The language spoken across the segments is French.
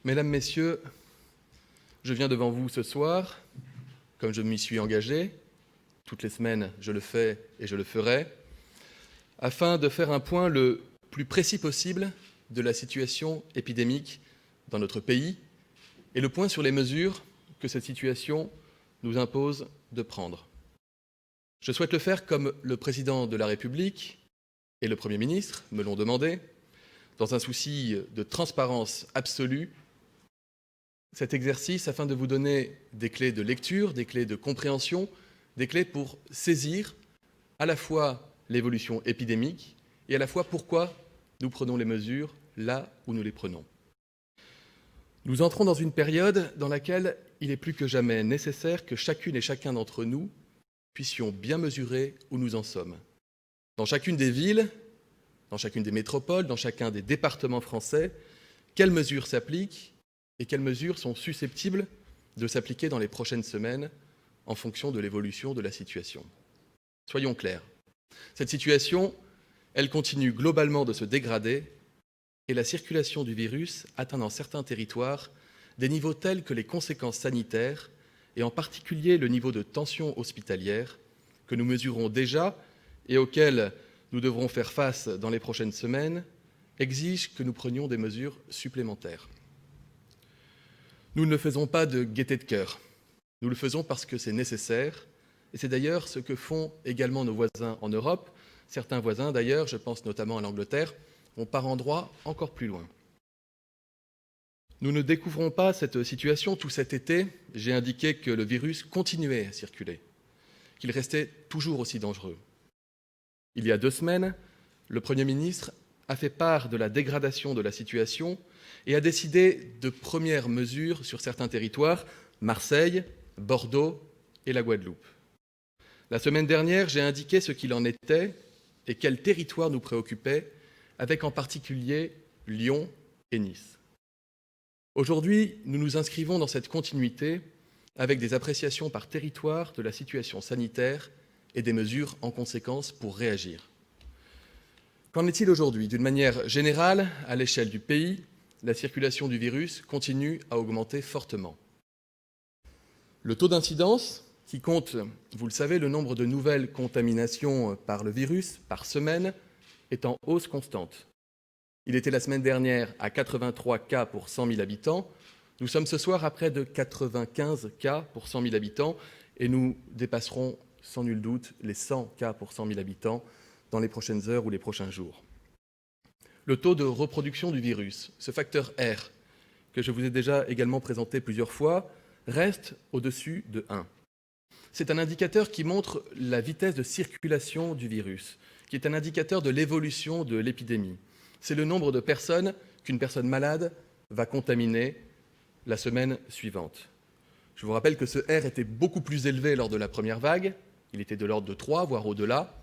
Mesdames, Messieurs, je viens devant vous ce soir, comme je m'y suis engagé, toutes les semaines je le fais et je le ferai, afin de faire un point le plus précis possible de la situation épidémique dans notre pays et le point sur les mesures que cette situation nous impose de prendre. Je souhaite le faire comme le Président de la République et le Premier ministre me l'ont demandé, dans un souci de transparence absolue, cet exercice afin de vous donner des clés de lecture, des clés de compréhension, des clés pour saisir à la fois l'évolution épidémique et à la fois pourquoi nous prenons les mesures là où nous les prenons. Nous entrons dans une période dans laquelle il est plus que jamais nécessaire que chacune et chacun d'entre nous puissions bien mesurer où nous en sommes. Dans chacune des villes, dans chacune des métropoles, dans chacun des départements français, quelles mesures s'appliquent et quelles mesures sont susceptibles de s'appliquer dans les prochaines semaines en fonction de l'évolution de la situation. Soyons clairs, cette situation, elle continue globalement de se dégrader et la circulation du virus atteint dans certains territoires des niveaux tels que les conséquences sanitaires, et en particulier le niveau de tension hospitalière, que nous mesurons déjà et auxquels nous devrons faire face dans les prochaines semaines, exigent que nous prenions des mesures supplémentaires. Nous ne le faisons pas de gaieté de cœur. Nous le faisons parce que c'est nécessaire, et c'est d'ailleurs ce que font également nos voisins en Europe. Certains voisins, d'ailleurs, je pense notamment à l'Angleterre, vont par endroits encore plus loin. Nous ne découvrons pas cette situation. Tout cet été, j'ai indiqué que le virus continuait à circuler, qu'il restait toujours aussi dangereux. Il y a 2 semaines, le Premier ministre a fait part de la dégradation de la situation et a décidé de premières mesures sur certains territoires, Marseille, Bordeaux et la Guadeloupe. La semaine dernière, j'ai indiqué ce qu'il en était et quels territoires nous préoccupaient, avec en particulier Lyon et Nice. Aujourd'hui, nous nous inscrivons dans cette continuité avec des appréciations par territoire de la situation sanitaire et des mesures en conséquence pour réagir. Qu'en est-il aujourd'hui ? D'une manière générale, à l'échelle du pays, la circulation du virus continue à augmenter fortement. Le taux d'incidence, qui compte, vous le savez, le nombre de nouvelles contaminations par le virus par semaine, est en hausse constante. Il était la semaine dernière à 83 cas pour 100 000 habitants. Nous sommes ce soir à près de 95 cas pour 100 000 habitants et nous dépasserons sans nul doute les 100 cas pour 100 000 habitants dans les prochaines heures ou les prochains jours. Le taux de reproduction du virus, ce facteur R, que je vous ai déjà également présenté plusieurs fois, reste au-dessus de 1. C'est un indicateur qui montre la vitesse de circulation du virus, qui est un indicateur de l'évolution de l'épidémie. C'est le nombre de personnes qu'une personne malade va contaminer la semaine suivante. Je vous rappelle que ce R était beaucoup plus élevé lors de la première vague. Il était de l'ordre de 3, voire au-delà.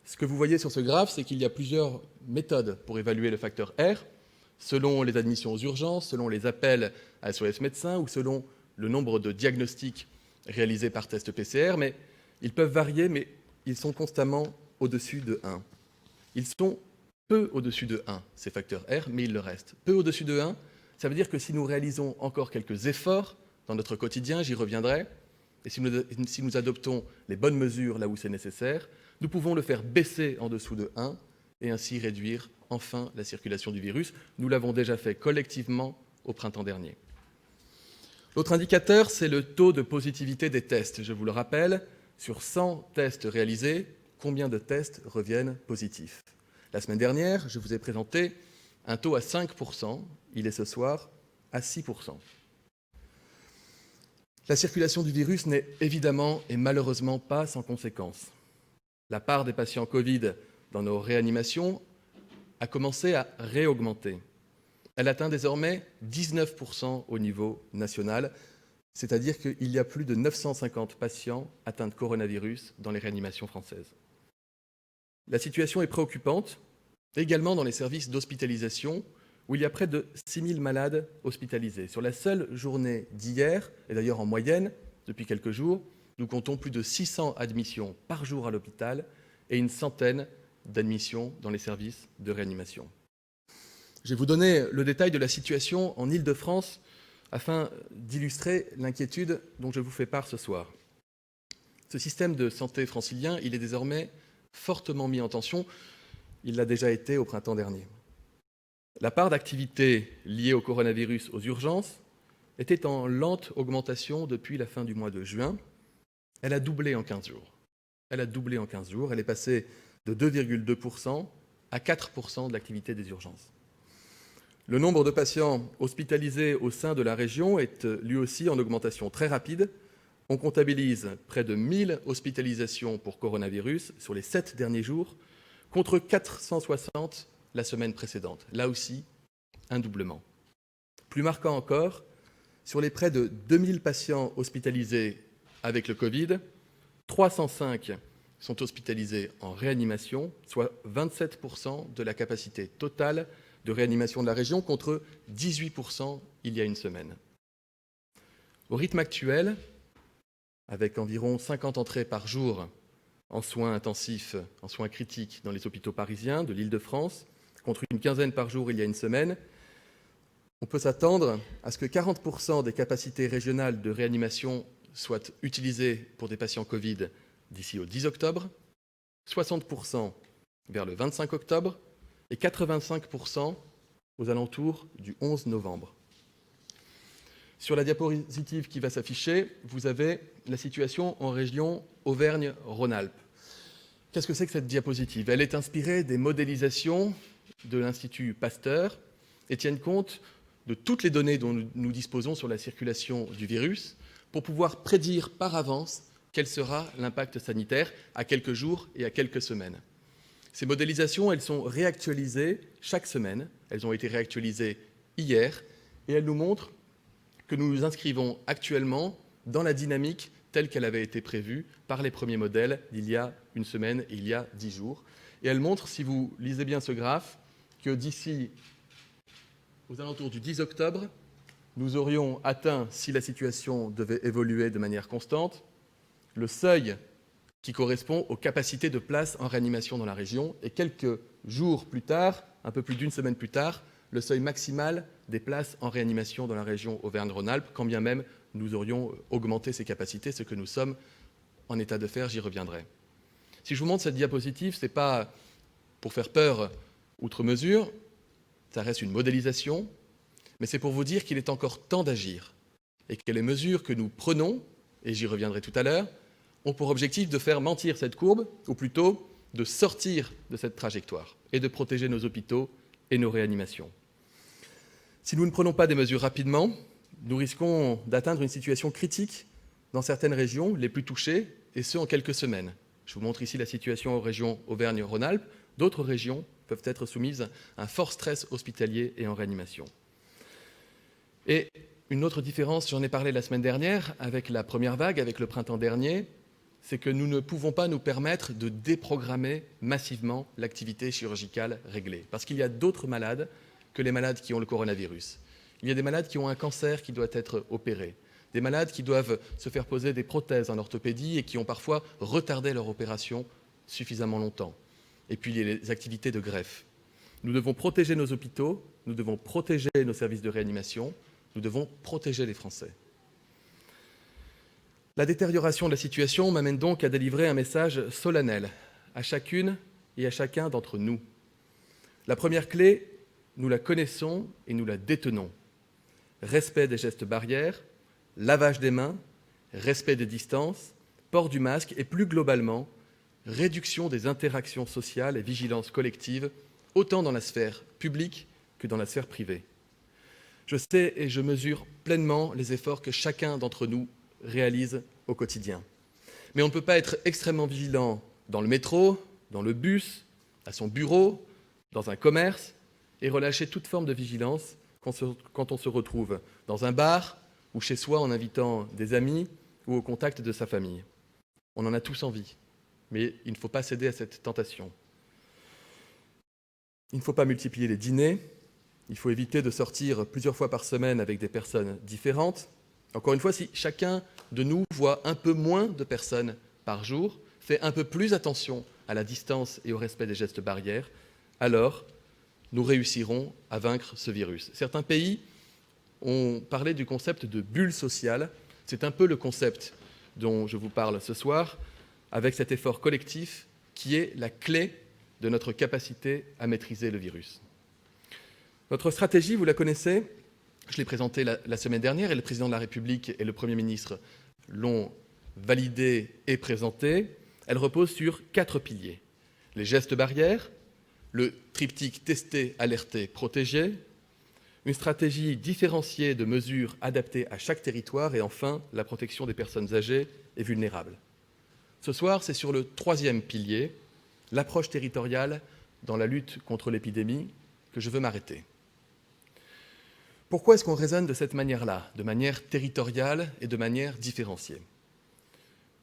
Ce que vous voyez sur ce graphe, c'est qu'il y a plusieurs méthodes pour évaluer le facteur R, selon les admissions aux urgences, selon les appels à SOS médecins ou selon le nombre de diagnostics réalisés par test PCR. Mais ils peuvent varier, mais ils sont constamment au-dessus de 1. Ils sont peu au-dessus de 1, ces facteurs R, mais il le reste. Peu au-dessus de 1, ça veut dire que si nous réalisons encore quelques efforts dans notre quotidien, j'y reviendrai, et si nous adoptons les bonnes mesures là où c'est nécessaire, nous pouvons le faire baisser en dessous de 1 et ainsi réduire enfin la circulation du virus. Nous l'avons déjà fait collectivement au printemps dernier. L'autre indicateur, c'est le taux de positivité des tests. Je vous le rappelle, sur 100 tests réalisés, combien de tests reviennent positifs ? La semaine dernière, je vous ai présenté un taux à 5%. Il est ce soir à 6%. La circulation du virus n'est évidemment et malheureusement pas sans conséquences. La part des patients Covid dans nos réanimations a commencé à réaugmenter. Elle atteint désormais 19% au niveau national, c'est-à-dire qu'il y a plus de 950 patients atteints de coronavirus dans les réanimations françaises. La situation est préoccupante, également dans les services d'hospitalisation, où il y a près de 6 000 malades hospitalisés. Sur la seule journée d'hier, et d'ailleurs en moyenne, depuis quelques jours, nous comptons plus de 600 admissions par jour à l'hôpital et une centaine d'admissions dans les services de réanimation. Je vais vous donner le détail de la situation en Île-de-France afin d'illustrer l'inquiétude dont je vous fais part ce soir. Ce système de santé francilien, il est désormais fortement mis en tension. Il l'a déjà été au printemps dernier. La part d'activité liée au coronavirus aux urgences était en lente augmentation depuis la fin du mois de juin. Elle a doublé en 15 jours. Elle est passée de 2,2% à 4% de l'activité des urgences. Le nombre de patients hospitalisés au sein de la région est lui aussi en augmentation très rapide. On comptabilise près de 1000 hospitalisations pour coronavirus sur les 7 derniers jours, contre 460 la semaine précédente. Là aussi, un doublement. Plus marquant encore, sur les près de 2000 patients hospitalisés avec le Covid, 305 sont hospitalisés en réanimation, soit 27% de la capacité totale de réanimation de la région, contre 18% il y a une semaine. Au rythme actuel, avec environ 50 entrées par jour en soins intensifs, en soins critiques dans les hôpitaux parisiens de l'Île-de-France, contre une quinzaine par jour il y a une semaine, on peut s'attendre à ce que 40% des capacités régionales de réanimation soient utilisées pour des patients Covid d'ici au 10 octobre, 60% vers le 25 octobre et 85% aux alentours du 11 novembre. Sur la diapositive qui va s'afficher, vous avez la situation en région Auvergne-Rhône-Alpes. Qu'est-ce que c'est que cette diapositive? Elle est inspirée des modélisations de l'Institut Pasteur et tiennent compte de toutes les données dont nous disposons sur la circulation du virus pour pouvoir prédire par avance quel sera l'impact sanitaire à quelques jours et à quelques semaines. Ces modélisations, elles sont réactualisées chaque semaine. Elles ont été réactualisées hier et elles nous montrent que nous nous inscrivons actuellement dans la dynamique telle qu'elle avait été prévue par les premiers modèles d'il y a une semaine et il y a 10 jours. Et elle montre, si vous lisez bien ce graphe, que d'ici aux alentours du 10 octobre, nous aurions atteint, si la situation devait évoluer de manière constante, le seuil qui correspond aux capacités de place en réanimation dans la région, et quelques jours plus tard, un peu plus d'une semaine plus tard, le seuil maximal des places en réanimation dans la région Auvergne-Rhône-Alpes, quand bien même nous aurions augmenté ces capacités, ce que nous sommes en état de faire, j'y reviendrai. Si je vous montre cette diapositive, ce n'est pas pour faire peur outre mesure, ça reste une modélisation, mais c'est pour vous dire qu'il est encore temps d'agir et que les mesures que nous prenons, et j'y reviendrai tout à l'heure, ont pour objectif de faire mentir cette courbe, ou plutôt de sortir de cette trajectoire et de protéger nos hôpitaux et nos réanimations. Si nous ne prenons pas des mesures rapidement, nous risquons d'atteindre une situation critique dans certaines régions les plus touchées, et ce en quelques semaines. Je vous montre ici la situation aux régions Auvergne-Rhône-Alpes. D'autres régions peuvent être soumises à un fort stress hospitalier et en réanimation. Et une autre différence, j'en ai parlé la semaine dernière, avec la première vague, avec le printemps dernier, c'est que nous ne pouvons pas nous permettre de déprogrammer massivement l'activité chirurgicale réglée. Parce qu'il y a d'autres malades que les malades qui ont le coronavirus. Il y a des malades qui ont un cancer qui doit être opéré, des malades qui doivent se faire poser des prothèses en orthopédie et qui ont parfois retardé leur opération suffisamment longtemps. Et puis il y a les activités de greffe. Nous devons protéger nos hôpitaux, nous devons protéger nos services de réanimation, nous devons protéger les Français. La détérioration de la situation m'amène donc à délivrer un message solennel à chacune et à chacun d'entre nous. La première clé, nous la connaissons et nous la détenons. Respect des gestes barrières, lavage des mains, respect des distances, port du masque et plus globalement, réduction des interactions sociales et vigilance collective, autant dans la sphère publique que dans la sphère privée. Je sais et je mesure pleinement les efforts que chacun d'entre nous réalise au quotidien. Mais on ne peut pas être extrêmement vigilant dans le métro, dans le bus, à son bureau, dans un commerce, et relâcher toute forme de vigilance quand on se retrouve dans un bar ou chez soi en invitant des amis ou au contact de sa famille. On en a tous envie, mais il ne faut pas céder à cette tentation. Il ne faut pas multiplier les dîners, il faut éviter de sortir plusieurs fois par semaine avec des personnes différentes. Encore une fois, si chacun de nous voit un peu moins de personnes par jour, fait un peu plus attention à la distance et au respect des gestes barrières, alors nous réussirons à vaincre ce virus. Certains pays ont parlé du concept de bulle sociale. C'est un peu le concept dont je vous parle ce soir, avec cet effort collectif qui est la clé de notre capacité à maîtriser le virus. Notre stratégie, vous la connaissez, je l'ai présentée la semaine dernière et le président de la République et le Premier ministre l'ont validée et présentée. Elle repose sur 4 piliers. Les gestes barrières, le triptyque tester, alerter, protéger, une stratégie différenciée de mesures adaptées à chaque territoire et enfin la protection des personnes âgées et vulnérables. Ce soir, c'est sur le 3e pilier, l'approche territoriale dans la lutte contre l'épidémie, que je veux m'arrêter. Pourquoi est-ce qu'on raisonne de cette manière-là, de manière territoriale et de manière différenciée ?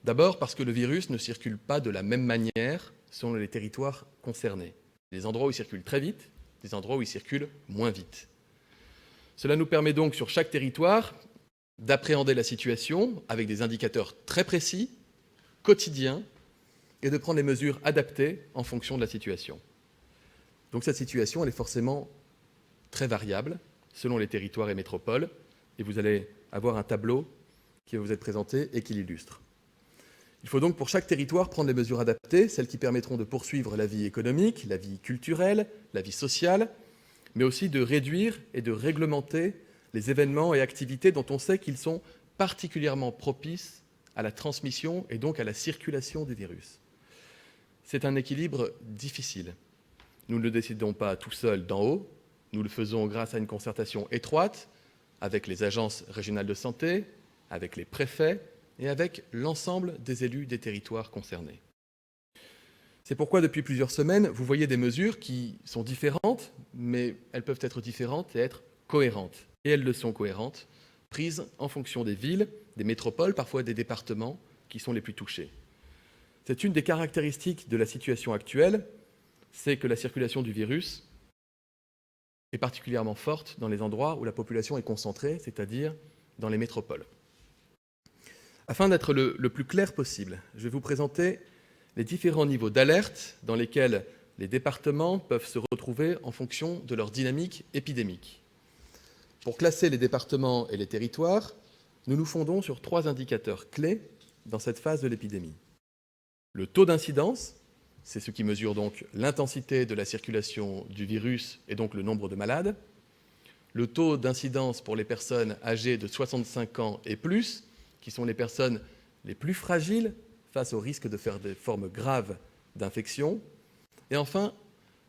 D'abord parce que le virus ne circule pas de la même manière selon les territoires concernés. Des endroits où il circule très vite, des endroits où il circule moins vite. Cela nous permet donc sur chaque territoire d'appréhender la situation avec des indicateurs très précis, quotidiens, et de prendre les mesures adaptées en fonction de la situation. Donc cette situation, elle est forcément très variable selon les territoires et métropoles, et vous allez avoir un tableau qui va vous être présenté et qui l'illustre. Il faut donc pour chaque territoire prendre les mesures adaptées, celles qui permettront de poursuivre la vie économique, la vie culturelle, la vie sociale, mais aussi de réduire et de réglementer les événements et activités dont on sait qu'ils sont particulièrement propices à la transmission et donc à la circulation du virus. C'est un équilibre difficile. Nous ne le décidons pas tout seuls d'en haut, nous le faisons grâce à une concertation étroite avec les agences régionales de santé, avec les préfets et avec l'ensemble des élus des territoires concernés. C'est pourquoi, depuis plusieurs semaines, vous voyez des mesures qui sont différentes, mais elles peuvent être différentes et être cohérentes. Et elles le sont cohérentes, prises en fonction des villes, des métropoles, parfois des départements qui sont les plus touchés. C'est une des caractéristiques de la situation actuelle, c'est que la circulation du virus est particulièrement forte dans les endroits où la population est concentrée, c'est-à-dire dans les métropoles. Afin d'être le plus clair possible, je vais vous présenter les différents niveaux d'alerte dans lesquels les départements peuvent se retrouver en fonction de leur dynamique épidémique. Pour classer les départements et les territoires, nous nous fondons sur 3 indicateurs clés dans cette phase de l'épidémie. Le taux d'incidence, c'est ce qui mesure donc l'intensité de la circulation du virus et donc le nombre de malades. Le taux d'incidence pour les personnes âgées de 65 ans et plus, qui sont les personnes les plus fragiles face au risque de faire des formes graves d'infection. Et enfin,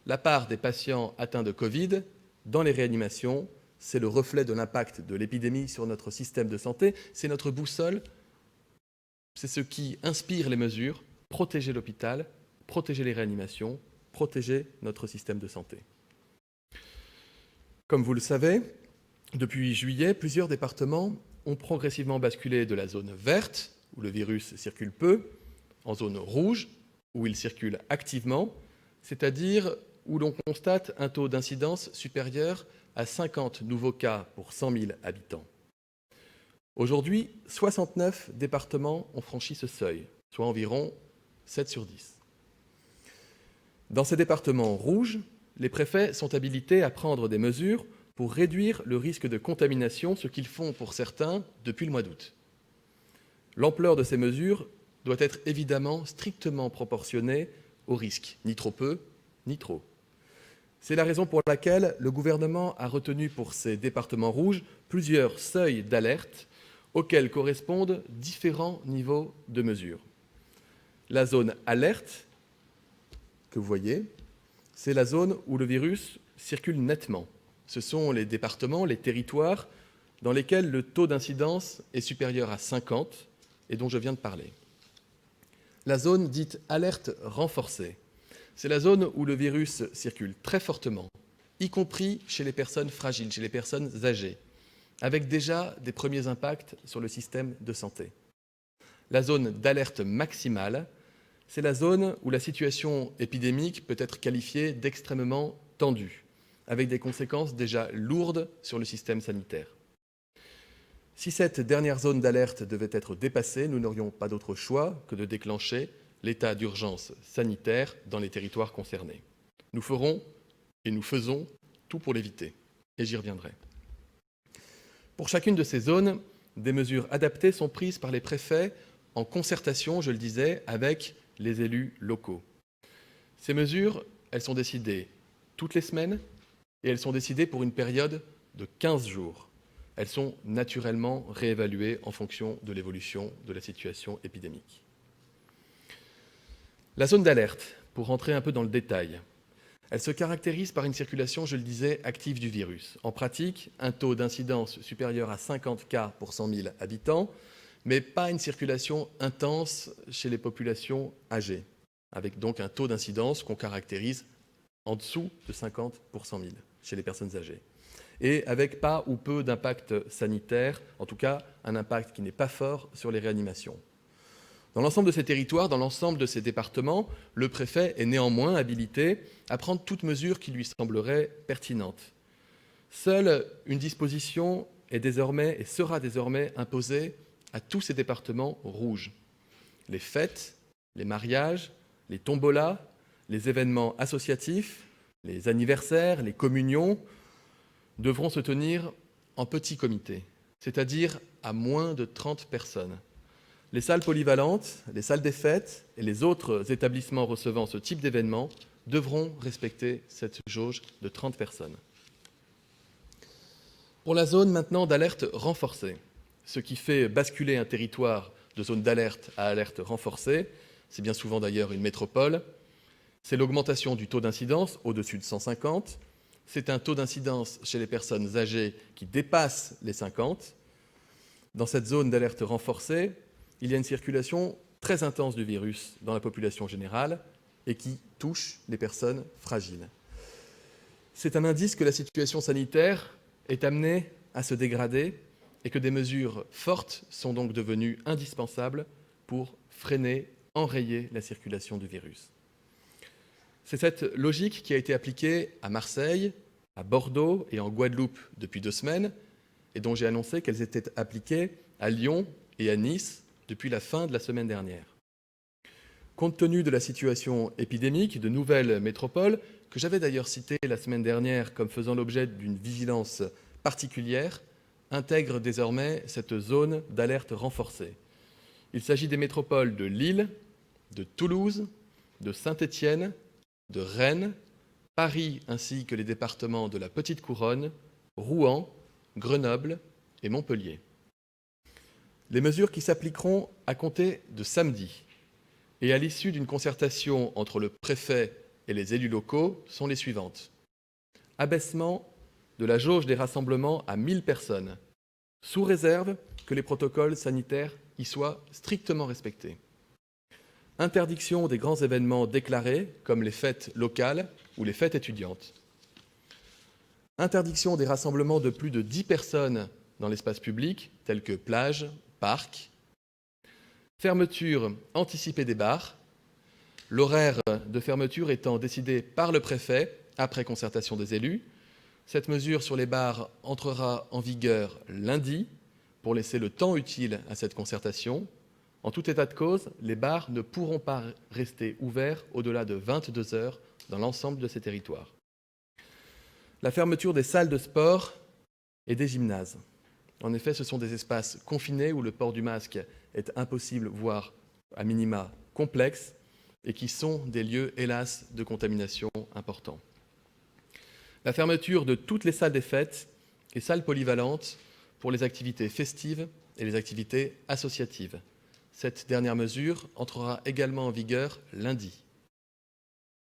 la part des patients atteints de Covid dans les réanimations, c'est le reflet de l'impact de l'épidémie sur notre système de santé, c'est notre boussole, c'est ce qui inspire les mesures, protéger l'hôpital, protéger les réanimations, protéger notre système de santé. Comme vous le savez, depuis juillet, plusieurs départements ont progressivement basculé de la zone verte, où le virus circule peu, en zone rouge, où il circule activement, c'est-à-dire où l'on constate un taux d'incidence supérieur à 50 nouveaux cas pour 100 000 habitants. Aujourd'hui, 69 départements ont franchi ce seuil, soit environ 7 sur 10. Dans ces départements rouges, les préfets sont habilités à prendre des mesures pour réduire le risque de contamination, ce qu'ils font pour certains depuis le mois d'août. L'ampleur de ces mesures doit être évidemment strictement proportionnée au risque, ni trop peu, ni trop. C'est la raison pour laquelle le gouvernement a retenu pour ces départements rouges plusieurs seuils d'alerte auxquels correspondent différents niveaux de mesures. La zone alerte, que vous voyez, c'est la zone où le virus circule nettement. Ce sont les départements, les territoires dans lesquels le taux d'incidence est supérieur à 50 et dont je viens de parler. La zone dite alerte renforcée, c'est la zone où le virus circule très fortement, y compris chez les personnes fragiles, chez les personnes âgées, avec déjà des premiers impacts sur le système de santé. La zone d'alerte maximale, c'est la zone où la situation épidémique peut être qualifiée d'extrêmement tendue, avec des conséquences déjà lourdes sur le système sanitaire. Si cette dernière zone d'alerte devait être dépassée, nous n'aurions pas d'autre choix que de déclencher l'état d'urgence sanitaire dans les territoires concernés. Nous ferons et nous faisons tout pour l'éviter. Et j'y reviendrai. Pour chacune de ces zones, des mesures adaptées sont prises par les préfets en concertation, je le disais, avec les élus locaux. Ces mesures, elles sont décidées toutes les semaines et elles sont décidées pour une période de 15 jours. Elles sont naturellement réévaluées en fonction de l'évolution de la situation épidémique. La zone d'alerte, pour rentrer un peu dans le détail, elle se caractérise par une circulation, je le disais, active du virus. En pratique, un taux d'incidence supérieur à 50 cas pour 100 000 habitants, mais pas une circulation intense chez les populations âgées, avec donc un taux d'incidence qu'on caractérise en dessous de 50 pour 100 000 chez les personnes âgées. Et avec pas ou peu d'impact sanitaire, en tout cas un impact qui n'est pas fort sur les réanimations. Dans l'ensemble de ces territoires, dans l'ensemble de ces départements, le préfet est néanmoins habilité à prendre toute mesure qui lui semblerait pertinente. Seule une disposition est désormais et sera désormais imposée à tous ces départements rouges. Les fêtes, les mariages, les tombolas, les événements associatifs, les anniversaires, les communions devront se tenir en petit comité, c'est-à-dire à moins de 30 personnes. Les salles polyvalentes, les salles des fêtes et les autres établissements recevant ce type d'événement devront respecter cette jauge de 30 personnes. Pour la zone maintenant d'alerte renforcée, ce qui fait basculer un territoire de zone d'alerte à alerte renforcée, c'est bien souvent d'ailleurs une métropole, c'est l'augmentation du taux d'incidence au-dessus de 150, c'est un taux d'incidence chez les personnes âgées qui dépasse les 50. Dans cette zone d'alerte renforcée, il y a une circulation très intense du virus dans la population générale et qui touche les personnes fragiles. C'est un indice que la situation sanitaire est amenée à se dégrader et que des mesures fortes sont donc devenues indispensables pour freiner, enrayer la circulation du virus. C'est cette logique qui a été appliquée à Marseille, à Bordeaux et en Guadeloupe depuis 2 semaines et dont j'ai annoncé qu'elles étaient appliquées à Lyon et à Nice depuis la fin de la semaine dernière. Compte tenu de la situation épidémique, de nouvelles métropoles, que j'avais d'ailleurs citées la semaine dernière comme faisant l'objet d'une vigilance particulière, intègrent désormais cette zone d'alerte renforcée. Il s'agit des métropoles de Lille, de Toulouse, de Saint-Étienne, de Rennes, Paris ainsi que les départements de la Petite Couronne, Rouen, Grenoble et Montpellier. Les mesures qui s'appliqueront à compter de samedi et à l'issue d'une concertation entre le préfet et les élus locaux sont les suivantes. Abaissement de la jauge des rassemblements à 1000 personnes, sous réserve que les protocoles sanitaires y soient strictement respectés. Interdiction des grands événements déclarés, comme les fêtes locales ou les fêtes étudiantes. Interdiction des rassemblements de plus de 10 personnes dans l'espace public, tels que plages, parcs. Fermeture anticipée des bars, l'horaire de fermeture étant décidé par le préfet après concertation des élus. Cette mesure sur les bars entrera en vigueur lundi pour laisser le temps utile à cette concertation. En tout état de cause, les bars ne pourront pas rester ouverts au-delà de 22 heures dans l'ensemble de ces territoires. La fermeture des salles de sport et des gymnases. En effet, ce sont des espaces confinés où le port du masque est impossible, voire à minima complexe, et qui sont des lieux, hélas, de contamination importants. La fermeture de toutes les salles des fêtes et salles polyvalentes pour les activités festives et les activités associatives. Cette dernière mesure entrera également en vigueur lundi.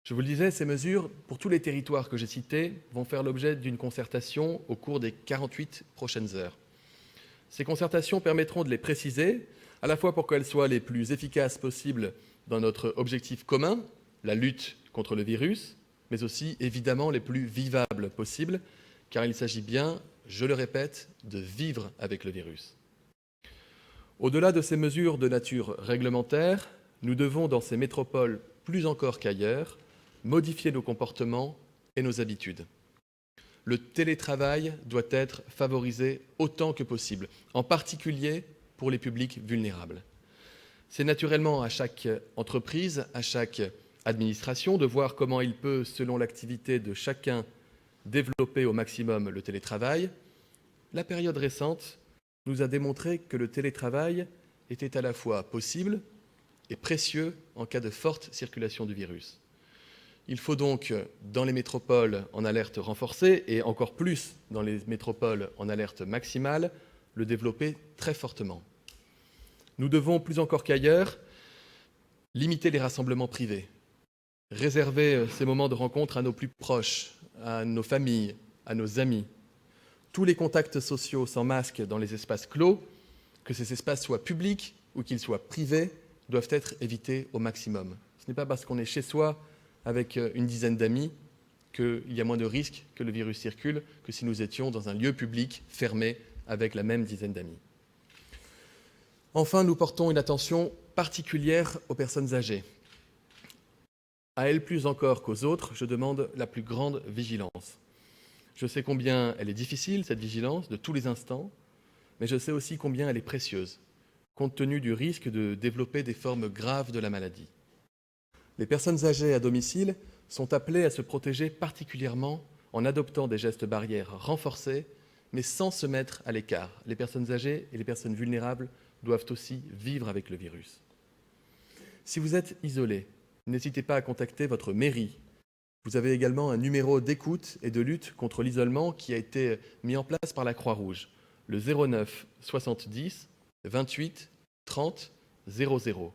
Je vous le disais, ces mesures, pour tous les territoires que j'ai cités, vont faire l'objet d'une concertation au cours des 48 prochaines heures. Ces concertations permettront de les préciser, à la fois pour qu'elles soient les plus efficaces possibles dans notre objectif commun, la lutte contre le virus, mais aussi évidemment les plus vivables possibles, car il s'agit bien, je le répète, de vivre avec le virus. Au-delà de ces mesures de nature réglementaire, nous devons, dans ces métropoles plus encore qu'ailleurs, modifier nos comportements et nos habitudes. Le télétravail doit être favorisé autant que possible, en particulier pour les publics vulnérables. C'est naturellement à chaque entreprise, à chaque administration de voir comment il peut, selon l'activité de chacun développer au maximum le télétravail, la période récente nous a démontré que le télétravail était à la fois possible et précieux en cas de forte circulation du virus. Il faut donc, dans les métropoles en alerte renforcée, et encore plus dans les métropoles en alerte maximale, le développer très fortement. Nous devons, plus encore qu'ailleurs, limiter les rassemblements privés, réserver ces moments de rencontre à nos plus proches, à nos familles, à nos amis. Tous les contacts sociaux sans masque dans les espaces clos, que ces espaces soient publics ou qu'ils soient privés, doivent être évités au maximum. Ce n'est pas parce qu'on est chez soi avec une dizaine d'amis qu'il y a moins de risques que le virus circule que si nous étions dans un lieu public fermé avec la même dizaine d'amis. Enfin, nous portons une attention particulière aux personnes âgées. À elles plus encore qu'aux autres, je demande la plus grande vigilance. Je sais combien elle est difficile, cette vigilance, de tous les instants, mais je sais aussi combien elle est précieuse, compte tenu du risque de développer des formes graves de la maladie. Les personnes âgées à domicile sont appelées à se protéger particulièrement en adoptant des gestes barrières renforcés, mais sans se mettre à l'écart. Les personnes âgées et les personnes vulnérables doivent aussi vivre avec le virus. Si vous êtes isolé, n'hésitez pas à contacter votre mairie. Vous avez également un numéro d'écoute et de lutte contre l'isolement qui a été mis en place par la Croix-Rouge, le 09 70 28 30 00.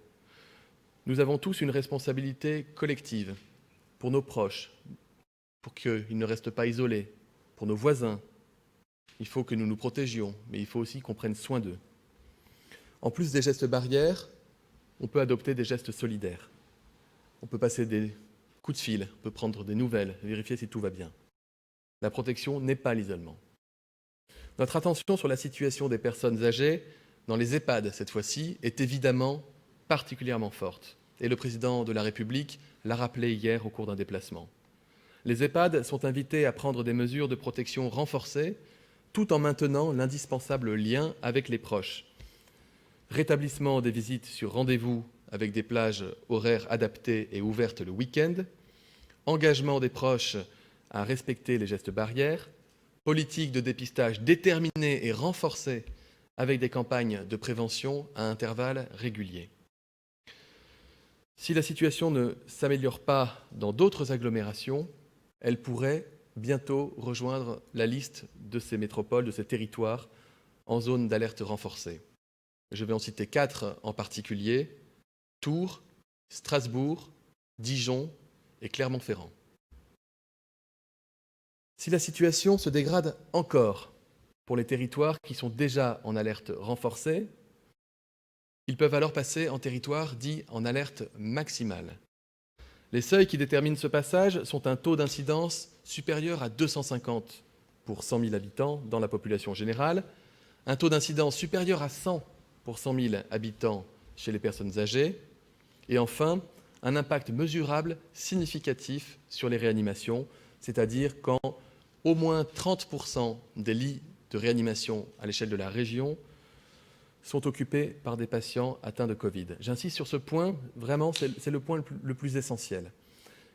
Nous avons tous une responsabilité collective pour nos proches, pour qu'ils ne restent pas isolés, pour nos voisins. Il faut que nous nous protégions, mais il faut aussi qu'on prenne soin d'eux. En plus des gestes barrières, on peut adopter des gestes solidaires. On peut passer des coups de fil, on peut prendre des nouvelles, vérifier si tout va bien. La protection n'est pas l'isolement. Notre attention sur la situation des personnes âgées, dans les EHPAD cette fois-ci, est évidemment particulièrement forte. Et le président de la République l'a rappelé hier au cours d'un déplacement. Les EHPAD sont invités à prendre des mesures de protection renforcées, tout en maintenant l'indispensable lien avec les proches. Rétablissement des visites sur rendez-vous avec des plages horaires adaptées et ouvertes le week-end, engagement des proches à respecter les gestes barrières, politique de dépistage déterminée et renforcée avec des campagnes de prévention à intervalles réguliers. Si la situation ne s'améliore pas dans d'autres agglomérations, elle pourrait bientôt rejoindre la liste de ces métropoles, de ces territoires en zone d'alerte renforcée. Je vais en citer 4 en particulier: Tours, Strasbourg, Dijon et Clermont-Ferrand. Si la situation se dégrade encore pour les territoires qui sont déjà en alerte renforcée, ils peuvent alors passer en territoire dit en alerte maximale. Les seuils qui déterminent ce passage sont un taux d'incidence supérieur à 250 pour 100 000 habitants dans la population générale, un taux d'incidence supérieur à 100 pour 100 000 habitants chez les personnes âgées, et enfin, un impact mesurable significatif sur les réanimations, c'est-à-dire quand au moins 30% des lits de réanimation à l'échelle de la région sont occupés par des patients atteints de Covid. J'insiste sur ce point, vraiment, c'est le point le plus essentiel.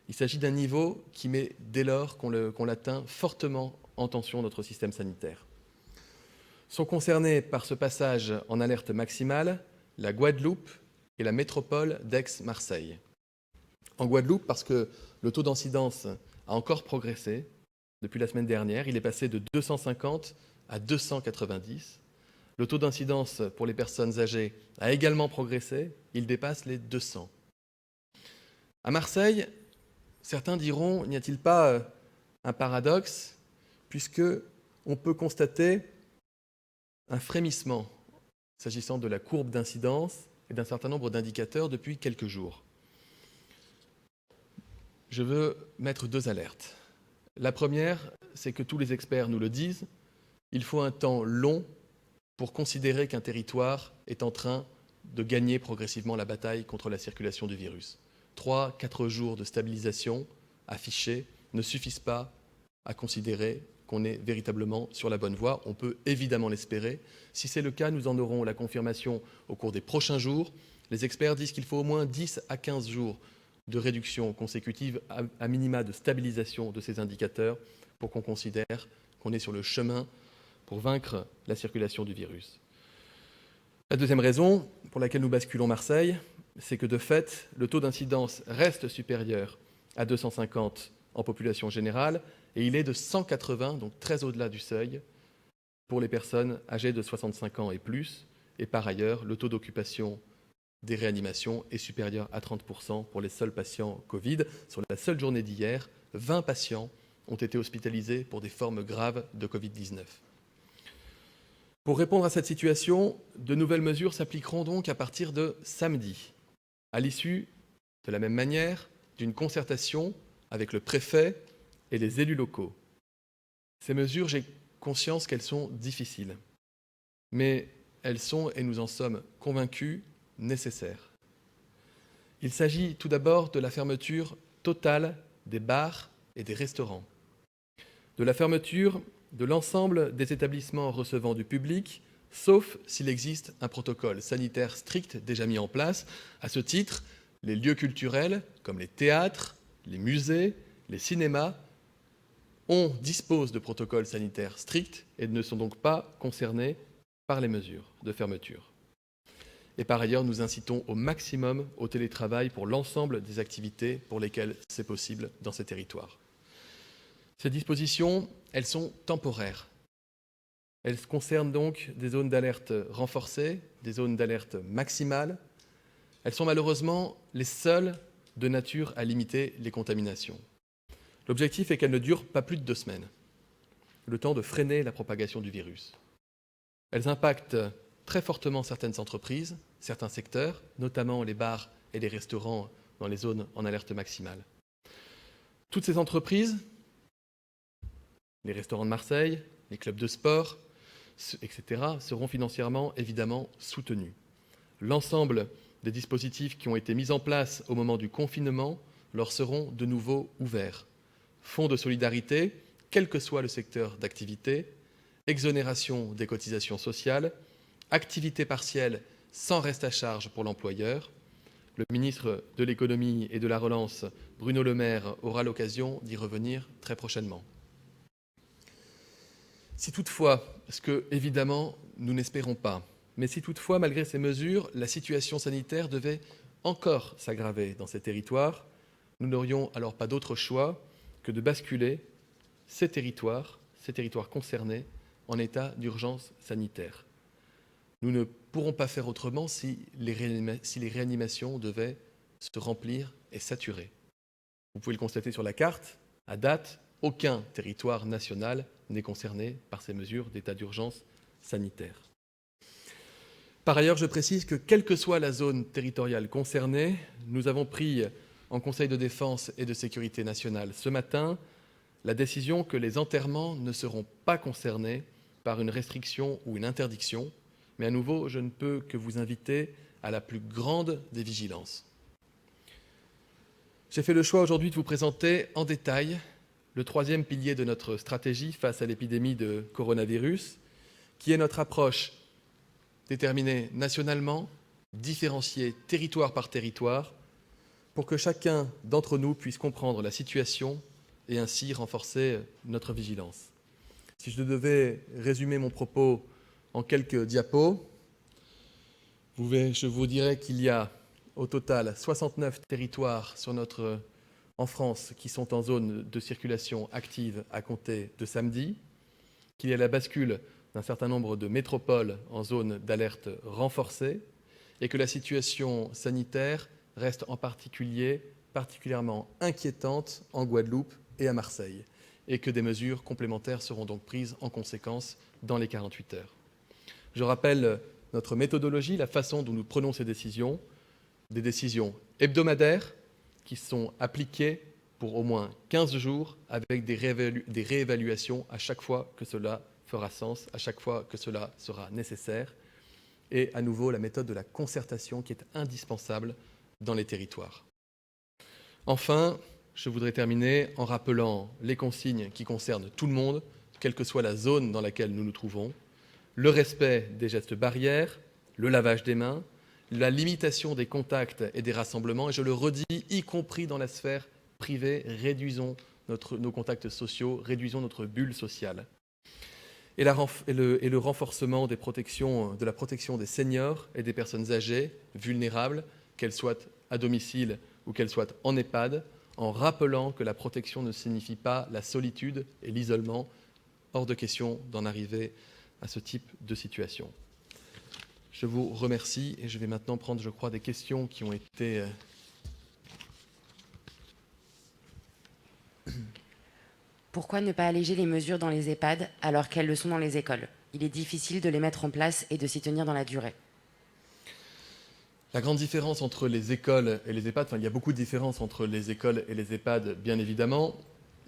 Il s'agit d'un niveau qui met, dès lors qu'on l'atteint, fortement en tension notre système sanitaire. Sont concernés par ce passage en alerte maximale la Guadeloupe et la métropole d'Aix-Marseille. En Guadeloupe, parce que le taux d'incidence a encore progressé depuis la semaine dernière, il est passé de 250 à 290. Le taux d'incidence pour les personnes âgées a également progressé, il dépasse les 200. À Marseille, certains diront, n'y a-t-il pas un paradoxe, puisque on peut constater un frémissement s'agissant de la courbe d'incidence et d'un certain nombre d'indicateurs depuis quelques jours. Je veux mettre 2 alertes. La première, c'est que tous les experts nous le disent, il faut un temps long pour considérer qu'un territoire est en train de gagner progressivement la bataille contre la circulation du virus. 3-4 jours de stabilisation affichés ne suffisent pas à considérer qu'on est véritablement sur la bonne voie. On peut évidemment l'espérer. Si c'est le cas, nous en aurons la confirmation au cours des prochains jours. Les experts disent qu'il faut au moins 10 à 15 jours de réduction consécutive, à minima de stabilisation de ces indicateurs, pour qu'on considère qu'on est sur le chemin pour vaincre la circulation du virus. La deuxième raison pour laquelle nous basculons Marseille, c'est que de fait, le taux d'incidence reste supérieur à 250 en population générale, et il est de 180, donc très au-delà du seuil, pour les personnes âgées de 65 ans et plus. Et par ailleurs, le taux d'occupation des réanimations est supérieur à 30% pour les seuls patients Covid. Sur la seule journée d'hier, 20 patients ont été hospitalisés pour des formes graves de Covid-19. Pour répondre à cette situation, de nouvelles mesures s'appliqueront donc à partir de samedi, à l'issue, de la même manière, d'une concertation avec le préfet et les élus locaux. Ces mesures, j'ai conscience qu'elles sont difficiles, mais elles sont, et nous en sommes convaincus, nécessaires. Il s'agit tout d'abord de la fermeture totale des bars et des restaurants, de la fermeture de l'ensemble des établissements recevant du public, sauf s'il existe un protocole sanitaire strict déjà mis en place. À ce titre, les lieux culturels, comme les théâtres, les musées, les cinémas, disposent de protocoles sanitaires stricts et ne sont donc pas concernés par les mesures de fermeture. Et par ailleurs, nous incitons au maximum au télétravail pour l'ensemble des activités pour lesquelles c'est possible dans ces territoires. Ces dispositions, elles sont temporaires. Elles concernent donc des zones d'alerte renforcées, des zones d'alerte maximale. Elles sont malheureusement les seules de nature à limiter les contaminations. L'objectif est qu'elles ne durent pas plus de 2 semaines, le temps de freiner la propagation du virus. Elles impactent très fortement certaines entreprises, certains secteurs, notamment les bars et les restaurants dans les zones en alerte maximale. Toutes ces entreprises, les restaurants de Marseille, les clubs de sport, etc., seront financièrement évidemment soutenus. L'ensemble des dispositifs qui ont été mis en place au moment du confinement leur seront de nouveau ouverts. Fonds de solidarité, quel que soit le secteur d'activité, exonération des cotisations sociales, activité partielle sans reste à charge pour l'employeur. Le ministre de l'Économie et de la Relance, Bruno Le Maire, aura l'occasion d'y revenir très prochainement. Si toutefois, ce que évidemment nous n'espérons pas, mais si toutefois, malgré ces mesures, la situation sanitaire devait encore s'aggraver dans ces territoires, nous n'aurions alors pas d'autre choix que de basculer ces territoires concernés, en état d'urgence sanitaire. Nous ne pourrons pas faire autrement si les réanimations devaient se remplir et saturer. Vous pouvez le constater sur la carte, à date, aucun territoire national n'est concerné par ces mesures d'état d'urgence sanitaire. Par ailleurs, je précise que quelle que soit la zone territoriale concernée, nous avons pris en Conseil de défense et de sécurité nationale ce matin la décision que les enterrements ne seront pas concernés par une restriction ou une interdiction, mais à nouveau, je ne peux que vous inviter à la plus grande des vigilances. J'ai fait le choix aujourd'hui de vous présenter en détail le 3e pilier de notre stratégie face à l'épidémie de coronavirus, qui est notre approche déterminée nationalement, différenciée territoire par territoire, pour que chacun d'entre nous puisse comprendre la situation et ainsi renforcer notre vigilance. Si je devais résumer mon propos en quelques diapos, je vous dirais qu'il y a au total 69 territoires en France qui sont en zone de circulation active à compter de samedi, qu'il y a la bascule d'un certain nombre de métropoles en zone d'alerte renforcée et que la situation sanitaire reste en particulièrement inquiétante en Guadeloupe et à Marseille, et que des mesures complémentaires seront donc prises en conséquence dans les 48 heures. Je rappelle notre méthodologie, la façon dont nous prenons ces décisions, des décisions hebdomadaires qui sont appliquées pour au moins 15 jours avec des réévaluations à chaque fois que cela fera sens, à chaque fois que cela sera nécessaire, et à nouveau la méthode de la concertation qui est indispensable dans les territoires. Enfin, je voudrais terminer en rappelant les consignes qui concernent tout le monde, quelle que soit la zone dans laquelle nous nous trouvons, le respect des gestes barrières, le lavage des mains, la limitation des contacts et des rassemblements, et je le redis, y compris dans la sphère privée, réduisons nos contacts sociaux, réduisons notre bulle sociale. Et le renforcement de la protection des seniors et des personnes âgées, vulnérables, qu'elles soient à domicile ou qu'elles soient en EHPAD, en rappelant que la protection ne signifie pas la solitude et l'isolement. Hors de question d'en arriver à ce type de situation. Je vous remercie et je vais maintenant prendre, je crois, des questions qui ont été... Pourquoi ne pas alléger les mesures dans les EHPAD alors qu'elles le sont dans les écoles? Il est difficile de les mettre en place et de s'y tenir dans la durée. La grande différence entre les écoles et les EHPAD, il y a beaucoup de différences entre les écoles et les EHPAD, bien évidemment,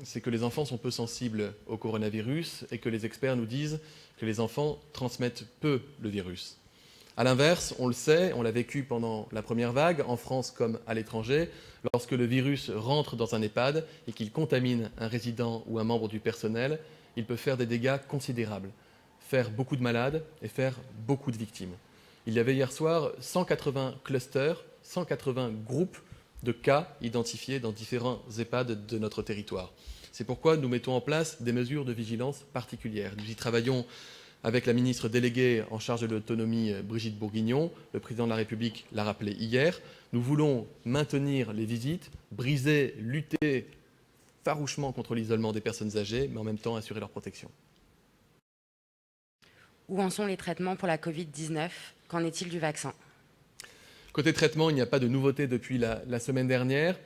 c'est que les enfants sont peu sensibles au coronavirus et que les experts nous disent que les enfants transmettent peu le virus. A l'inverse, on le sait, on l'a vécu pendant la première vague, en France comme à l'étranger, lorsque le virus rentre dans un EHPAD et qu'il contamine un résident ou un membre du personnel, il peut faire des dégâts considérables, faire beaucoup de malades et faire beaucoup de victimes. Il y avait hier soir 180 clusters, 180 groupes de cas identifiés dans différents EHPAD de notre territoire. C'est pourquoi nous mettons en place des mesures de vigilance particulières. Nous y travaillons avec la ministre déléguée en charge de l'autonomie, Brigitte Bourguignon. Le président de la République l'a rappelé hier. Nous voulons maintenir les visites, lutter farouchement contre l'isolement des personnes âgées, mais en même temps assurer leur protection. Où en sont les traitements pour la Covid-19? Qu'en est-il du vaccin? Côté traitement, il n'y a pas de nouveauté depuis la semaine dernière.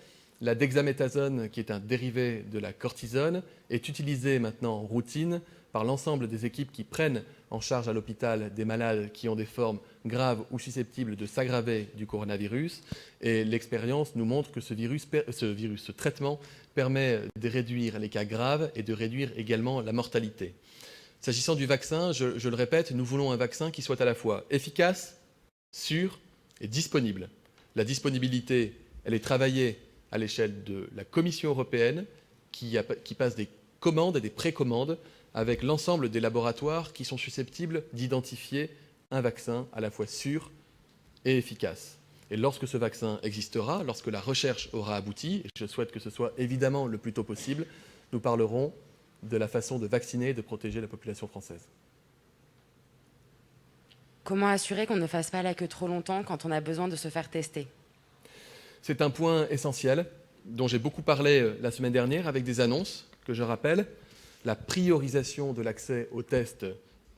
La dexaméthasone, qui est un dérivé de la cortisone, est utilisée maintenant en routine par l'ensemble des équipes qui prennent en charge à l'hôpital des malades qui ont des formes graves ou susceptibles de s'aggraver du coronavirus. Et l'expérience nous montre que ce traitement permet de réduire les cas graves et de réduire également la mortalité. S'agissant du vaccin, je le répète, nous voulons un vaccin qui soit à la fois efficace, sûr et disponible. La disponibilité, elle est travaillée à l'échelle de la Commission européenne qui passe des commandes et des précommandes avec l'ensemble des laboratoires qui sont susceptibles d'identifier un vaccin à la fois sûr et efficace. Et lorsque ce vaccin existera, lorsque la recherche aura abouti, et je souhaite que ce soit évidemment le plus tôt possible, nous parlerons de la façon de vacciner et de protéger la population française. Comment assurer qu'on ne fasse pas la queue trop longtemps quand on a besoin de se faire tester? C'est un point essentiel dont j'ai beaucoup parlé la semaine dernière avec des annonces que je rappelle. La priorisation de l'accès aux tests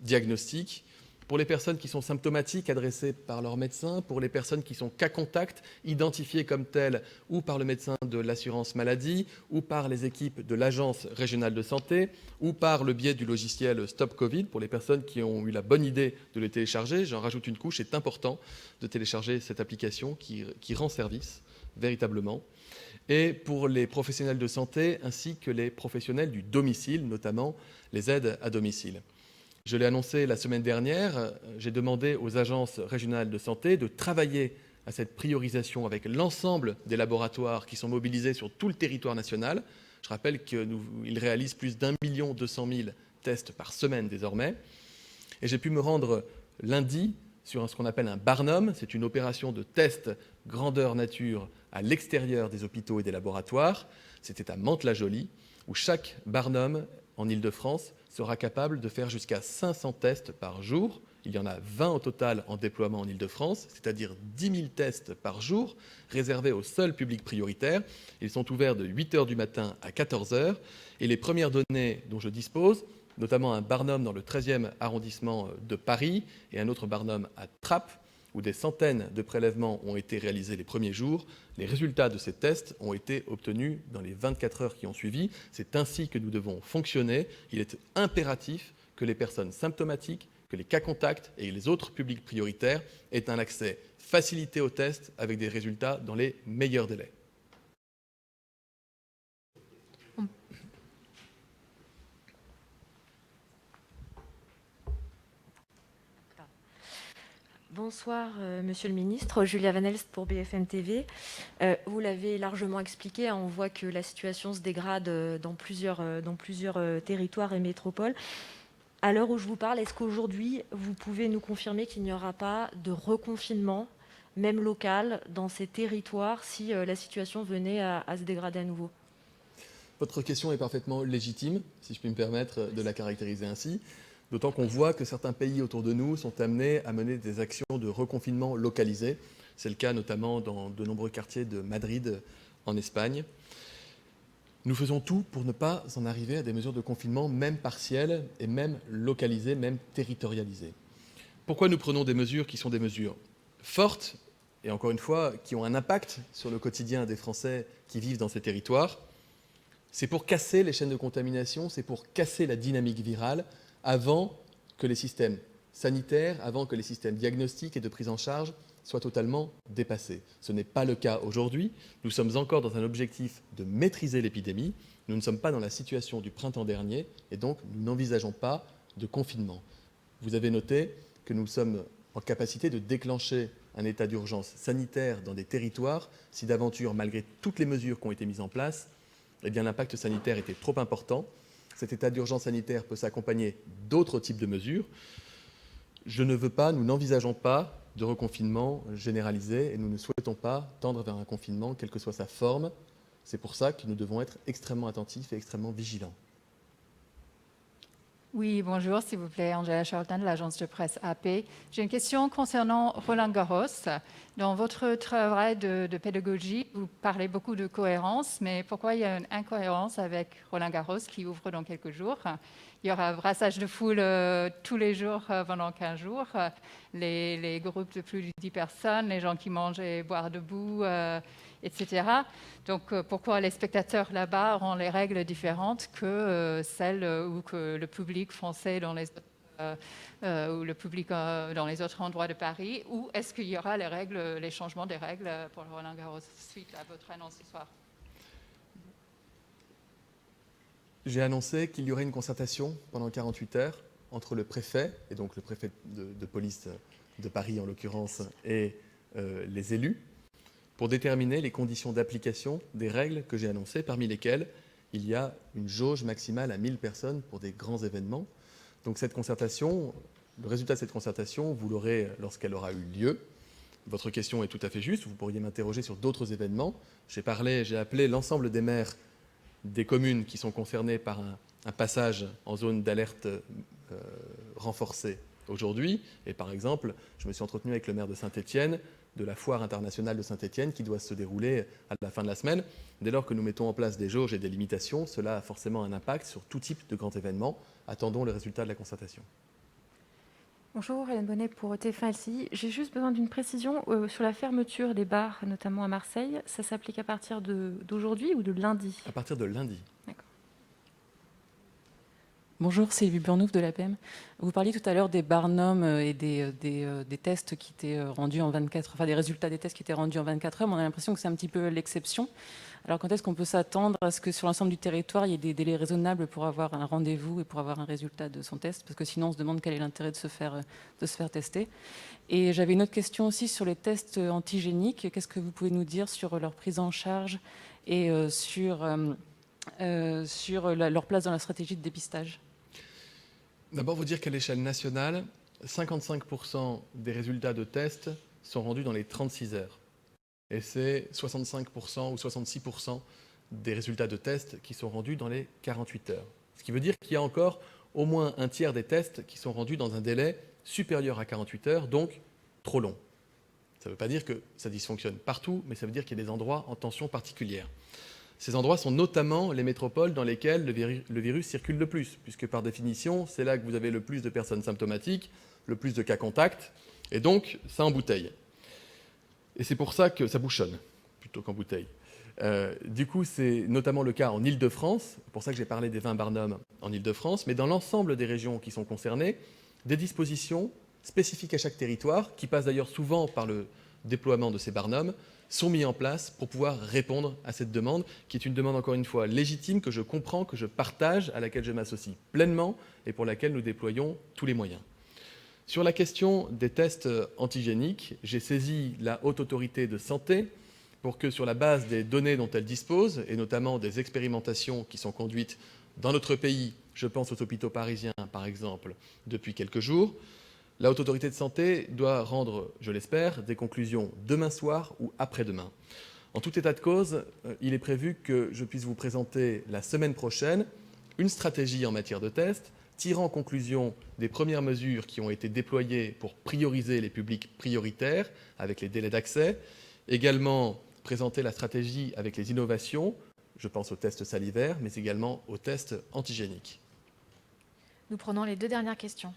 diagnostiques pour les personnes qui sont symptomatiques adressées par leur médecin, pour les personnes qui sont cas contact identifiées comme telles ou par le médecin de l'assurance maladie ou par les équipes de l'agence régionale de santé ou par le biais du logiciel Stop Covid pour les personnes qui ont eu la bonne idée de le télécharger. J'en rajoute une couche, c'est important de télécharger cette application qui rend service véritablement. Et pour les professionnels de santé ainsi que les professionnels du domicile, notamment les aides à domicile. Je l'ai annoncé la semaine dernière, j'ai demandé aux agences régionales de santé de travailler à cette priorisation avec l'ensemble des laboratoires qui sont mobilisés sur tout le territoire national. Je rappelle qu'ils réalisent plus d'1,2 million de tests par semaine désormais. Et j'ai pu me rendre lundi sur ce qu'on appelle un Barnum. C'est une opération de test grandeur nature à l'extérieur des hôpitaux et des laboratoires. C'était à Mantes-la-Jolie, où chaque Barnum en Île-de-France sera capable de faire jusqu'à 500 tests par jour. Il y en a 20 au total en déploiement en Île-de-France, c'est-à-dire 10 000 tests par jour, réservés au seul public prioritaire. Ils sont ouverts de 8 h du matin à 14 h. Et les premières données dont je dispose, notamment un Barnum dans le 13e arrondissement de Paris et un autre Barnum à Trappes, où des centaines de prélèvements ont été réalisés les premiers jours. Les résultats de ces tests ont été obtenus dans les 24 heures qui ont suivi. C'est ainsi que nous devons fonctionner. Il est impératif que les personnes symptomatiques, que les cas contacts et les autres publics prioritaires aient un accès facilité aux tests avec des résultats dans les meilleurs délais. Bonsoir, Monsieur le Ministre. Julia Van Elst pour BFM TV. Vous l'avez largement expliqué, on voit que la situation se dégrade dans plusieurs territoires et métropoles. À l'heure où je vous parle, est-ce qu'aujourd'hui, vous pouvez nous confirmer qu'il n'y aura pas de reconfinement même locales, dans ces territoires, si la situation venait à se dégrader à nouveau? Votre question est parfaitement légitime, si je puis me permettre de la caractériser ainsi, d'autant qu'on voit que certains pays autour de nous sont amenés à mener des actions de reconfinement localisées. C'est le cas notamment dans de nombreux quartiers de Madrid, en Espagne. Nous faisons tout pour ne pas en arriver à des mesures de confinement, même partielles et même localisées, même territorialisées. Pourquoi nous prenons des mesures qui sont des mesures fortes et encore une fois qui ont un impact sur le quotidien des Français qui vivent dans ces territoires? C'est pour casser les chaînes de contamination, c'est pour casser la dynamique virale avant que les systèmes sanitaires, avant que les systèmes diagnostiques et de prise en charge soient totalement dépassés. Ce n'est pas le cas aujourd'hui. Nous sommes encore dans un objectif de maîtriser l'épidémie. Nous ne sommes pas dans la situation du printemps dernier et donc nous n'envisageons pas de confinement. Vous avez noté que nous sommes en capacité de déclencher un état d'urgence sanitaire dans des territoires si d'aventure, malgré toutes les mesures qui ont été mises en place, eh bien, l'impact sanitaire était trop important. Cet état d'urgence sanitaire peut s'accompagner d'autres types de mesures. Nous n'envisageons pas de reconfinement généralisé et nous ne souhaitons pas tendre vers un confinement, quelle que soit sa forme. C'est pour ça que nous devons être extrêmement attentifs et extrêmement vigilants. Oui, bonjour, s'il vous plaît, Angela Charlton de l'agence de presse AP. J'ai une question concernant Roland-Garros. Dans votre travail de pédagogie, vous parlez beaucoup de cohérence, mais pourquoi il y a une incohérence avec Roland-Garros qui ouvre dans quelques jours? Il y aura un brassage de foule tous les jours pendant 15 jours. Les groupes de plus de 10 personnes, les gens qui mangent et boivent debout, etc. Donc, pourquoi les spectateurs là-bas auront les règles différentes que celles où que le public français dans les ou le public dans les autres endroits de Paris? Ou est-ce qu'il y aura les changements des règles pour Roland-Garros suite à votre annonce ce soir? J'ai annoncé qu'il y aurait une concertation pendant 48 heures entre le préfet, et donc le préfet de police de Paris en l'occurrence, et les élus, pour déterminer les conditions d'application des règles que j'ai annoncées, parmi lesquelles il y a une jauge maximale à 1000 personnes pour des grands événements. Donc cette concertation, le résultat de cette concertation, vous l'aurez lorsqu'elle aura eu lieu. Votre question est tout à fait juste, vous pourriez m'interroger sur d'autres événements. J'ai appelé l'ensemble des maires des communes qui sont concernées par un passage en zone d'alerte renforcée aujourd'hui. Et par exemple, je me suis entretenu avec le maire de Saint-Étienne, de la foire internationale de Saint-Étienne qui doit se dérouler à la fin de la semaine. Dès lors que nous mettons en place des jauges et des limitations, cela a forcément un impact sur tout type de grand événement. Attendons le résultat de la concertation. Bonjour, Hélène Bonnet pour TF1 J'ai juste besoin d'une précision sur la fermeture des bars, notamment à Marseille. Ça s'applique à partir d'aujourd'hui ou de lundi? À partir de lundi. D'accord. Bonjour, Sylvie Burnouf de l'APM. Vous parliez tout à l'heure des Barnum et des tests qui étaient rendus en 24 heures, enfin des résultats des tests qui étaient rendus en 24 heures, mais on a l'impression que c'est un petit peu l'exception. Alors quand est-ce qu'on peut s'attendre à ce que sur l'ensemble du territoire, il y ait des délais raisonnables pour avoir un rendez-vous et pour avoir un résultat de son test? Parce que sinon, on se demande quel est l'intérêt de se faire tester. Et j'avais une autre question aussi sur les tests antigéniques. Qu'est-ce que vous pouvez nous dire sur leur prise en charge et sur leur place dans la stratégie de dépistage? D'abord, vous dire qu'à l'échelle nationale, 55% des résultats de tests sont rendus dans les 36 heures. Et c'est 65% ou 66% des résultats de tests qui sont rendus dans les 48 heures. Ce qui veut dire qu'il y a encore au moins un tiers des tests qui sont rendus dans un délai supérieur à 48 heures, donc trop long. Ça ne veut pas dire que ça dysfonctionne partout, mais ça veut dire qu'il y a des endroits en tension particulière. Ces endroits sont notamment les métropoles dans lesquelles le virus circule le plus, puisque par définition, c'est là que vous avez le plus de personnes symptomatiques, le plus de cas contacts, et donc ça embouteille. Et c'est pour ça que ça bouchonne, plutôt qu'embouteille. Du coup, c'est notamment le cas en Île-de-France, c'est pour ça que j'ai parlé des 20 Barnum en Île-de-France, mais dans l'ensemble des régions qui sont concernées, des dispositions spécifiques à chaque territoire, qui passent d'ailleurs souvent par le déploiement de ces Barnum, sont mis en place pour pouvoir répondre à cette demande, qui est une demande, encore une fois, légitime, que je comprends, que je partage, à laquelle je m'associe pleinement et pour laquelle nous déployons tous les moyens. Sur la question des tests antigéniques, j'ai saisi la Haute Autorité de Santé pour que, sur la base des données dont elle dispose, et notamment des expérimentations qui sont conduites dans notre pays, je pense aux hôpitaux parisiens par exemple, depuis quelques jours, La Haute Autorité de Santé doit rendre, je l'espère, des conclusions demain soir ou après-demain. En tout état de cause, il est prévu que je puisse vous présenter la semaine prochaine une stratégie en matière de tests, tirant conclusion des premières mesures qui ont été déployées pour prioriser les publics prioritaires avec les délais d'accès, également présenter la stratégie avec les innovations, je pense aux tests salivaires, mais également aux tests antigéniques. Nous prenons les 2 dernières questions.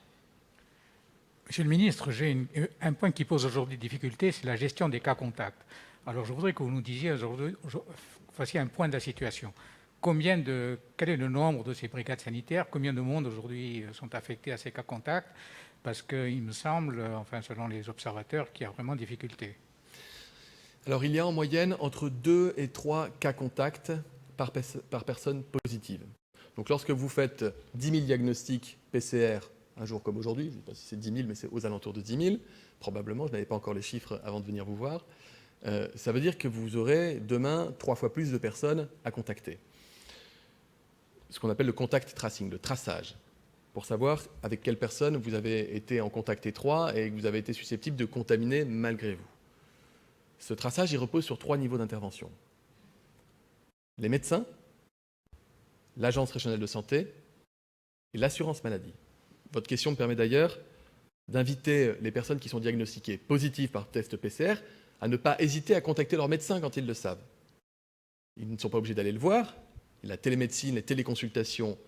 Monsieur le ministre, j'ai un point qui pose aujourd'hui difficulté, c'est la gestion des cas contacts. Alors je voudrais que vous nous disiez aujourd'hui, voici un point de la situation. Quel est le nombre de ces brigades sanitaires? Combien de monde aujourd'hui sont affectés à ces cas contacts? Parce qu'il me semble, enfin selon les observateurs, qu'il y a vraiment difficulté. Alors il y a en moyenne entre 2 et 3 cas contacts par personne positive. Donc lorsque vous faites 10 000 diagnostics PCR un jour comme aujourd'hui, je ne sais pas si c'est 10 000, mais c'est aux alentours de 10 000, probablement, je n'avais pas encore les chiffres avant de venir vous voir, ça veut dire que vous aurez demain 3 fois plus de personnes à contacter. Ce qu'on appelle le contact tracing, le traçage, pour savoir avec quelle personne vous avez été en contact étroit et que vous avez été susceptible de contaminer malgré vous. Ce traçage, il repose sur 3 niveaux d'intervention. Les médecins, l'Agence régionale de santé et l'assurance maladie. Votre question me permet d'ailleurs d'inviter les personnes qui sont diagnostiquées positives par test PCR à ne pas hésiter à contacter leur médecin quand ils le savent. Ils ne sont pas obligés d'aller le voir. La télémédecine, les téléconsultations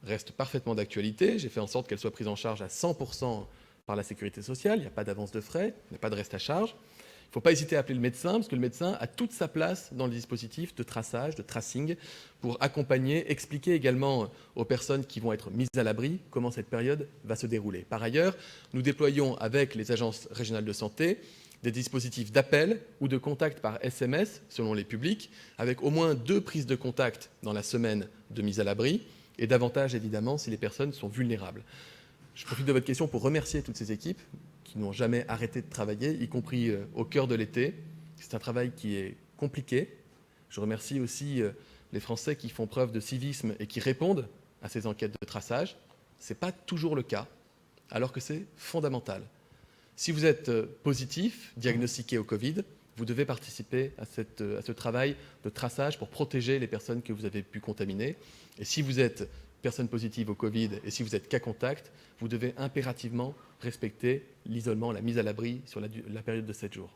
restent parfaitement d'actualité. J'ai fait en sorte qu'elles soient prises en charge à 100% par la sécurité sociale. Il n'y a pas d'avance de frais, il n'y a pas de reste à charge. Il ne faut pas hésiter à appeler le médecin, parce que le médecin a toute sa place dans le dispositif de traçage, de tracing, pour accompagner, expliquer également aux personnes qui vont être mises à l'abri comment cette période va se dérouler. Par ailleurs, nous déployons avec les agences régionales de santé des dispositifs d'appel ou de contact par SMS, selon les publics, avec au moins 2 prises de contact dans la semaine de mise à l'abri, et davantage évidemment si les personnes sont vulnérables. Je profite de votre question pour remercier toutes ces équipes qui n'ont jamais arrêté de travailler, y compris au cœur de l'été. C'est un travail qui est compliqué. Je remercie aussi les Français qui font preuve de civisme et qui répondent à ces enquêtes de traçage. Ce n'est pas toujours le cas, alors que c'est fondamental. Si vous êtes positif, diagnostiqué au Covid, vous devez participer à ce travail de traçage pour protéger les personnes que vous avez pu contaminer. Et si vous êtes personne positive au Covid et si vous êtes cas contact, vous devez impérativement respecter l'isolement, la mise à l'abri sur la période de 7 jours.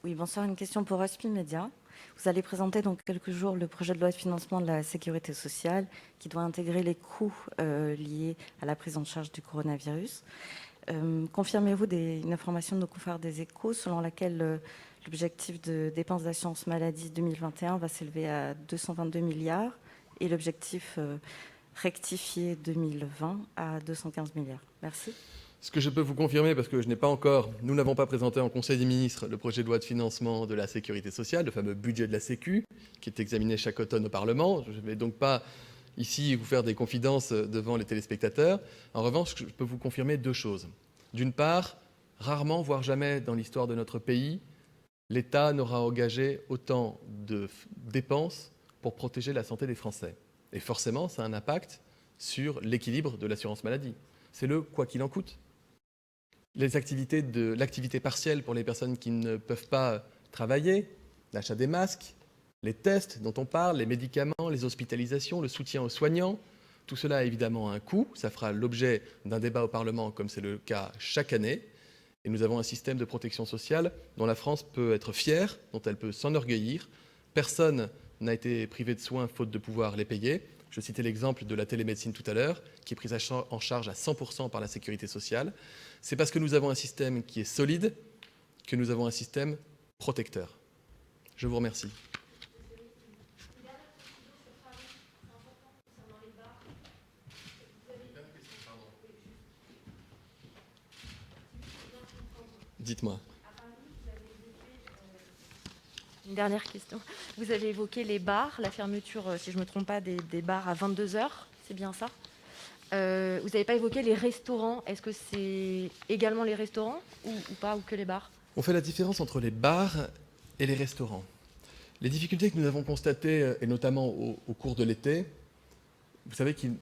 Oui, bonsoir. Une question pour Aspi Média. Vous allez présenter dans quelques jours le projet de loi de financement de la sécurité sociale qui doit intégrer les coûts liés à la prise en charge du coronavirus. Confirmez-vous une information de nos confrères des Échos selon laquelle l'objectif de dépenses d'assurance maladie 2021 va s'élever à 222 milliards et l'objectif rectifié 2020 à 215 milliards. Merci. Ce que je peux vous confirmer, parce que nous n'avons pas présenté en Conseil des ministres le projet de loi de financement de la sécurité sociale, le fameux budget de la Sécu, qui est examiné chaque automne au Parlement. Je ne vais donc pas ici vous faire des confidences devant les téléspectateurs. En revanche, je peux vous confirmer 2 choses. D'une part, rarement, voire jamais dans l'histoire de notre pays, l'État n'aura engagé autant de dépenses pour protéger la santé des Français. Et forcément, ça a un impact sur l'équilibre de l'assurance maladie. C'est le quoi qu'il en coûte. L'activité partielle pour les personnes qui ne peuvent pas travailler, l'achat des masques, les tests dont on parle, les médicaments, les hospitalisations, le soutien aux soignants, tout cela a évidemment un coût. Ça fera l'objet d'un débat au Parlement comme c'est le cas chaque année. Et nous avons un système de protection sociale dont la France peut être fière, dont elle peut s'enorgueillir. Personne n'a été privé de soins faute de pouvoir les payer. Je citais l'exemple de la télémédecine tout à l'heure, qui est prise en charge à 100% par la sécurité sociale. C'est parce que nous avons un système qui est solide que nous avons un système protecteur. Je vous remercie. Dites-moi. Une dernière question. Vous avez évoqué les bars, la fermeture, si je ne me trompe pas, des bars à 22h, c'est bien ça? Vous n'avez pas évoqué les restaurants. Est-ce que c'est également les restaurants ou pas, ou que les bars? On fait la différence entre les bars et les restaurants. Les difficultés que nous avons constatées, et notamment au cours de l'été, vous savez qu'il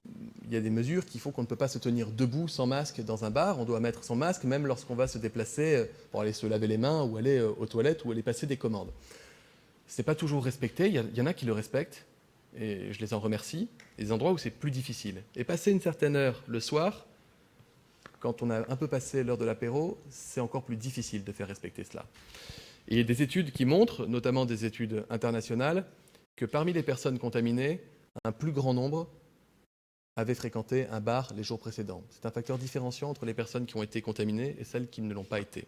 y a des mesures qui font qu'on ne peut pas se tenir debout sans masque dans un bar. On doit mettre son masque même lorsqu'on va se déplacer pour aller se laver les mains ou aller aux toilettes ou aller passer des commandes. Ce n'est pas toujours respecté. Il y en a qui le respectent et je les en remercie. Il y a des endroits où c'est plus difficile. Et passer une certaine heure le soir, quand on a un peu passé l'heure de l'apéro, c'est encore plus difficile de faire respecter cela. Et il y a des études qui montrent, notamment des études internationales, que parmi les personnes contaminées, un plus grand nombre avaient fréquenté un bar les jours précédents. C'est un facteur différenciant entre les personnes qui ont été contaminées et celles qui ne l'ont pas été.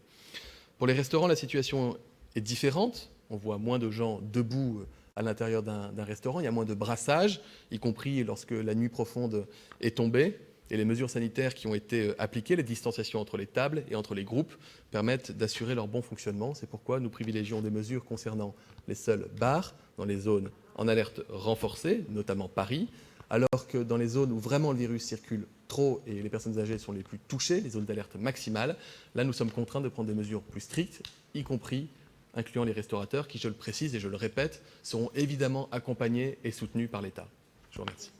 Pour les restaurants, la situation est différente. On voit moins de gens debout à l'intérieur d'un restaurant. Il y a moins de brassage, y compris lorsque la nuit profonde est tombée. Et les mesures sanitaires qui ont été appliquées, les distanciations entre les tables et entre les groupes, permettent d'assurer leur bon fonctionnement. C'est pourquoi nous privilégions des mesures concernant les seuls bars, dans les zones en alerte renforcée, notamment Paris, alors que dans les zones où vraiment le virus circule trop et les personnes âgées sont les plus touchées, les zones d'alerte maximale, là nous sommes contraints de prendre des mesures plus strictes, y compris incluant les restaurateurs qui, je le précise et je le répète, seront évidemment accompagnés et soutenus par l'État. Je vous remercie.